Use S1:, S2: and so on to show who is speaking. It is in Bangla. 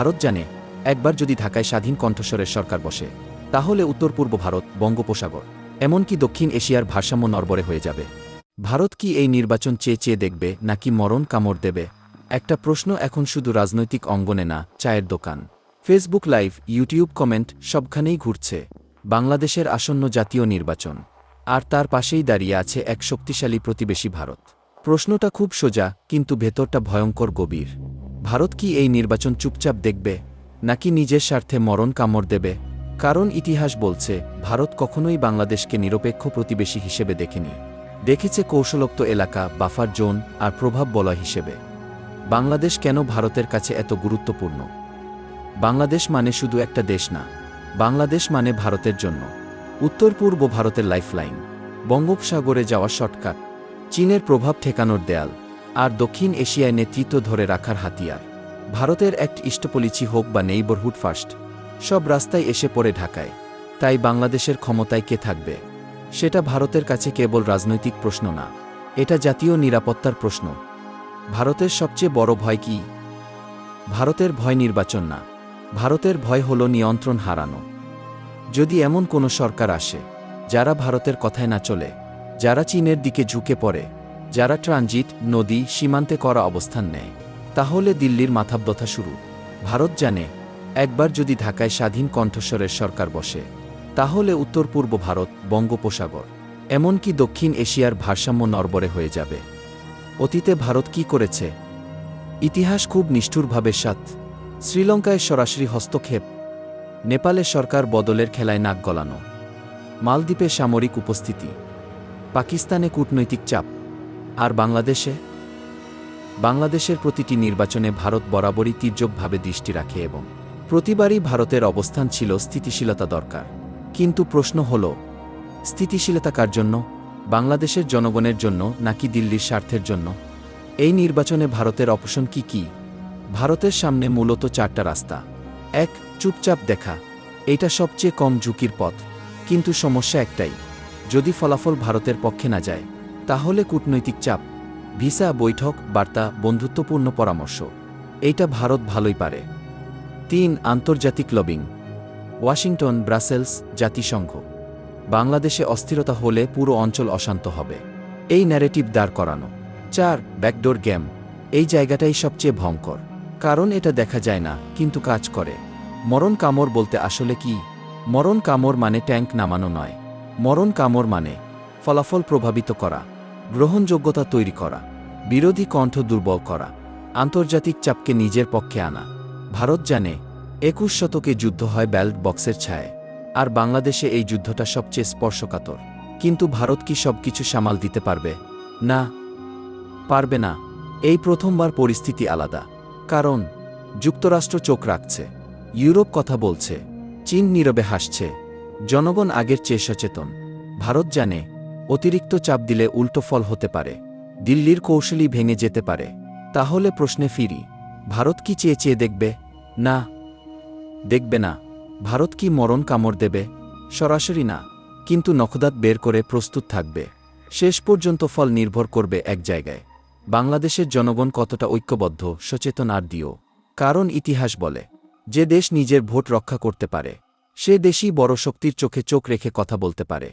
S1: ভারত জানে, একবার যদি ঢাকায় স্বাধীন কণ্ঠস্বরের সরকার বসে, তাহলে উত্তর পূর্ব ভারত, বঙ্গোপসাগর, এমনকি দক্ষিণ এশিয়ার ভারসাম্য নড়বড়ে হয়ে যাবে। ভারত কি এই নির্বাচন চেয়ে চেয়ে দেখবে, নাকি মরণ কামড় দেবে? একটা প্রশ্ন এখন শুধু রাজনৈতিক অঙ্গনে না, চায়ের দোকান, ফেসবুক লাইভ, ইউটিউব কমেন্ট, সবখানেই ঘুরছে বাংলাদেশের আসন্ন জাতীয় নির্বাচন। আর তার পাশেই দাঁড়িয়ে আছে এক শক্তিশালী প্রতিবেশী ভারত। প্রশ্নটা খুব সোজা, কিন্তু ভেতরটা ভয়ঙ্কর গভীর। ভারত কি এই নির্বাচন চুপচাপ দেখবে, নাকি নিজের স্বার্থে মরণ কামড় দেবে? কারণ ইতিহাস বলছে, ভারত কখনোই বাংলাদেশকে নিরপেক্ষ প্রতিবেশী হিসেবে দেখেনি। দেখেছে কৌশলোক্ত এলাকা, বাফার জোন আর প্রভাব বলয় হিসেবে। বাংলাদেশ কেন ভারতের কাছে এত গুরুত্বপূর্ণ? বাংলাদেশ মানে শুধু একটা দেশ না, বাংলাদেশ মানে ভারতের জন্য উত্তর পূর্ব ভারতের লাইফলাইন, বঙ্গোপসাগরে যাওয়ার শর্টকাট, চীনের প্রভাব ঠেকানোর দেয়াল, আর দক্ষিণ এশিয়ায় নেতৃত্ব ধরে রাখার হাতিয়ার। ভারতের অ্যাক্ট ইস্ট পলিসি হোক বা নেইবারহুড ফার্স্ট, সব রাস্তায় এসে পড়ে ঢাকায়। তাই বাংলাদেশের ক্ষমতায় কে থাকবে, সেটা ভারতের কাছে কেবল রাজনৈতিক প্রশ্ন না, এটা জাতীয় নিরাপত্তার প্রশ্ন। ভারতের সবচেয়ে বড় ভয় কি? ভারতের ভয় নির্বাচন না, ভারতের ভয় হল নিয়ন্ত্রণ হারানো। যদি এমন কোনো সরকার আসে যারা ভারতের কথায় না চলে, যারা চীনের দিকে ঝুঁকে পড়ে, যারা ট্রানজিট, নদী, সীমান্তে করা অবস্থান নেয়, তাহলে দিল্লির মাথাব্যথা শুরু। ভারত জানে, একবার যদি ঢাকায় স্বাধীন কণ্ঠস্বরের সরকার বসে, তাহলে উত্তর পূর্ব ভারত, বঙ্গোপসাগর, এমনকি দক্ষিণ এশিয়ার ভারসাম্য নড়বড়ে হয়ে যাবে। অতীতে ভারত কি করেছে? ইতিহাস খুব নিষ্ঠুরভাবে শ্রীলঙ্কায় সরাসরি হস্তক্ষেপ, নেপালে সরকার বদলের খেলায় নাক গলানো, মালদ্বীপে সামরিক উপস্থিতি, পাকিস্তানে কূটনৈতিক চাপ। আর বাংলাদেশের প্রতিটি নির্বাচনে ভারত বরাবরই তীর্যকভাবে দৃষ্টি রাখে এবং প্রতিবারই ভারতের অবস্থান ছিল স্থিতিশীলতা দরকার। কিন্তু প্রশ্ন হল, স্থিতিশীলতা কার জন্য? বাংলাদেশের জনগণের জন্য নাকি দিল্লির স্বার্থের জন্য? এই নির্বাচনে ভারতের অপশন কি? ভারতের সামনে মূলত চারটা রাস্তা। ১. চুপচাপ দেখা, এইটা সবচেয়ে কম ঝুঁকির পথ। কিন্তু সমস্যা একটাই, যদি ফলাফল ভারতের পক্ষে না যায়, তাহলে কূটনৈতিক চাপ, ভিসা, বৈঠক, বার্তা, বন্ধুত্বপূর্ণ পরামর্শ, এইটা ভারত ভালোই পারে। ৩. আন্তর্জাতিক লবিং, ওয়াশিংটন, ব্রাসেলস, জাতিসংঘ। বাংলাদেশে অস্থিরতা হলে পুরো অঞ্চল অশান্ত হবে, এই ন্যারেটিভ দাঁড় করানো। ৪. ব্যাকডোর গেম, এই জায়গাটাই সবচেয়ে ভয়ঙ্কর, কারণ এটা দেখা যায় না কিন্তু কাজ করে। মরণ কামড় বলতে আসলে কি? মরণ কামড় মানে ট্যাঙ্ক নামানো নয়। মরণ কামড় মানে ফলাফল প্রভাবিত করা, গ্রহণযোগ্যতা তৈরি করা, বিরোধী কণ্ঠ দুর্বল করা, আন্তর্জাতিক চাপকে নিজের পক্ষে আনা। ভারত জানে, ২১ শতকে যুদ্ধ হয় ব্যালট বক্সের ছায়ায়, আর বাংলাদেশে এই যুদ্ধটা সবচেয়ে স্পর্শকাতর। কিন্তু ভারত কি সবকিছু সামাল দিতে পারবে? না, পারবে না। এই প্রথমবার পরিস্থিতি আলাদা, কারণ যুক্তরাষ্ট্র চোখ রাখছে, ইউরোপ কথা বলছে, চীন নীরবে হাসছে, জনগণ আগের চেয়ে সচেতন। ভারত জানে, অতিরিক্ত চাপ দিলে উল্টো ফল হতে পারে, দিল্লির কৌশলই ভেঙে যেতে পারে। তাহলে প্রশ্নে ফিরি, ভারত কি চেয়ে চেয়ে দেখবে? না, দেখবে না। ভারত কি মরণ কামড় দেবে? সরাসরি না, কিন্তু নখদাঁত বের করে প্রস্তুত থাকবে। শেষ পর্যন্ত ফল নির্ভর করবে এক জায়গায়, বাংলাদেশের জনগণ কতটা ঐক্যবদ্ধ, সচেতন আর দৃঢ়। কারণ ইতিহাস বলে, যে দেশ নিজের ভোট রক্ষা করতে পারে, সে দেশই বড় শক্তির চোখে চোখ রেখে কথা বলতে পারে।